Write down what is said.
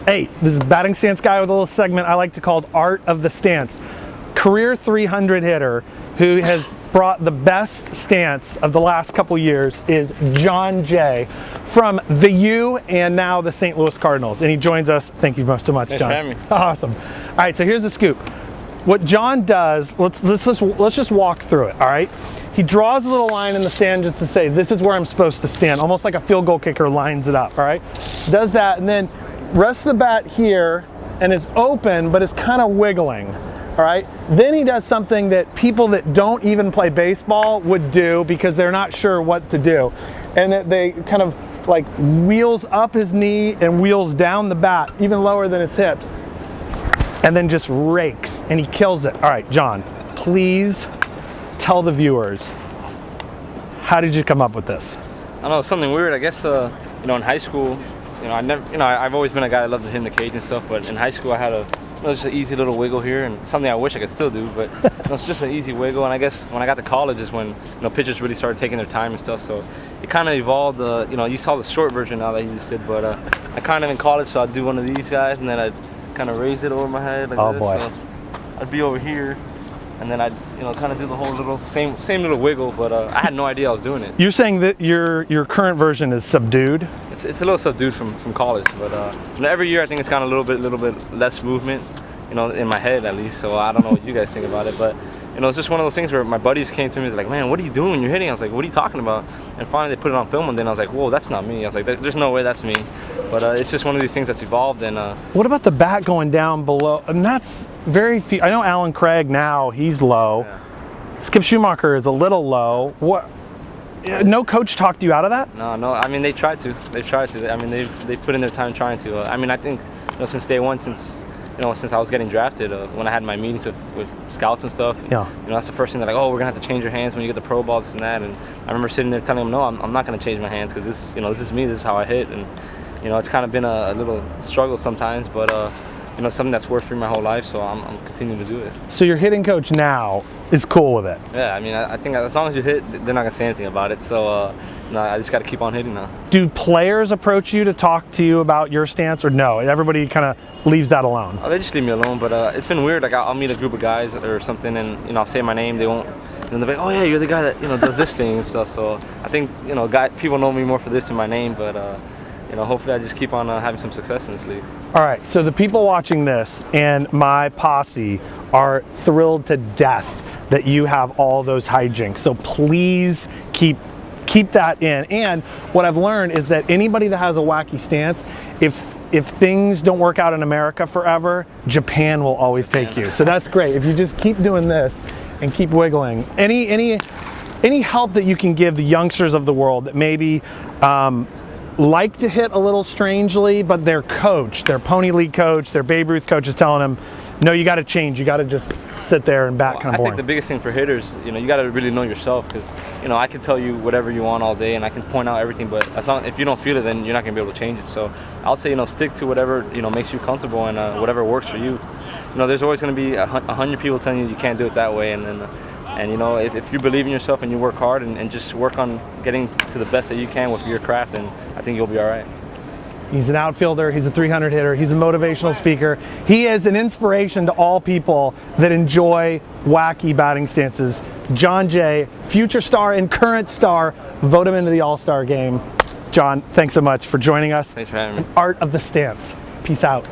Hey, this is Batting Stance Guy with a little segment I like to call Art of the Stance. Career 300 hitter who has brought the best stance of the last couple years is Jon Jay from the U and now the St. Louis Cardinals. And he joins us. Thank you so much, Thanks Jon. for having me. Awesome. All right, so here's the scoop. What Jon does, let's just walk through it, all right? He draws a little line in the sand just to say, this is where I'm supposed to stand, almost like a field goal kicker lines it up, all right? Does that, and then rests the bat here and is open, but is kind of wiggling, all right? Then he does something that people that don't even play baseball would do because they're not sure what to do. And that they kind of like wheels up his knee and wheels down the bat, even lower than his hips, and then just rakes, and he kills it. All right, Jon, please tell the viewers, how did you come up with this? I don't know, something weird. I guess, in high school, I've always been a guy that loved to hit in the cage and stuff, but in high school I had just an easy little wiggle here, and something I wish I could still do, but it's just an easy wiggle. And I guess when I got to college is when pitchers really started taking their time and stuff, so it kind of evolved. You saw the short version now that he just did, but I kind of in college, so I'd do one of these guys, and then I'd kind of raise it over my head like this. Boy. So I'd be over here, and then I'd kind of do the whole little same little wiggle, but I had no idea I was doing it. You're saying that your current version is subdued? It's a little subdued from college, but every year I think it's gotten a little bit less movement, in my head at least. So I don't know what you guys think about it, but it's just one of those things where my buddies came to me, they're like, man, what are you doing when you're hitting? I was like, what are you talking about? And finally they put it on film, and then I was like, whoa, that's not me. I was like, there's no way that's me. But it's just one of these things that's evolved. And what about the bat going down below? And that's very few. I know Alan Craig now, he's low. Yeah. Skip Schumacher is a little low. What? No coach talked you out of that? No. I mean, they tried to. I mean, they've put in their time trying to. I mean, I think since day one, since I was getting drafted, when I had my meetings with scouts and stuff, yeah. That's the first thing they're like, oh, we're gonna have to change your hands when you get the pro balls and that. And I remember sitting there telling them, no, I'm not gonna change my hands because this is me. This is how I hit. And it's kind of been a little struggle sometimes, but something that's worked for me my whole life, so I'm continuing to do it. So your hitting coach now is cool with it? Yeah, I mean, I think as long as you hit, they're not gonna say anything about it. So I just got to keep on hitting now. Do players approach you to talk to you about your stance, or no? Everybody kind of leaves that alone? They just leave me alone, but it's been weird. Like I'll meet a group of guys or something, and I'll say my name. They won't. And they're like, oh yeah, you're the guy that does this thing and stuff. So I think people know me more for this than my name, but hopefully I just keep on having some success in this league. All right, so the people watching this and my posse are thrilled to death that you have all those hijinks. So please keep that in. And what I've learned is that anybody that has a wacky stance, if things don't work out in America forever, Japan will always take you. So that's great. If you just keep doing this and keep wiggling. Any help that you can give the youngsters of the world that maybe like to hit a little strangely, but their coach, their Pony League coach, their Babe Ruth coach is telling them, no, you got to change. You got to just sit there and bat kind of boring. I think the biggest thing for hitters, you got to really know yourself, because I can tell you whatever you want all day and I can point out everything, but if you don't feel it, then you're not gonna be able to change it. So I'll say stick to whatever makes you comfortable and whatever works for you. There's always gonna be 100 people telling you can't do it that way, and if you believe in yourself and you work hard and just work on getting to the best that you can with your craft, then I think you'll be all right. He's an outfielder, he's a 300 hitter, he's a motivational speaker. He is an inspiration to all people that enjoy wacky batting stances. Jon Jay, future star and current star, vote him into the All-Star game. Jon, thanks so much for joining us. Thanks for having me. Art of the Stance. Peace out.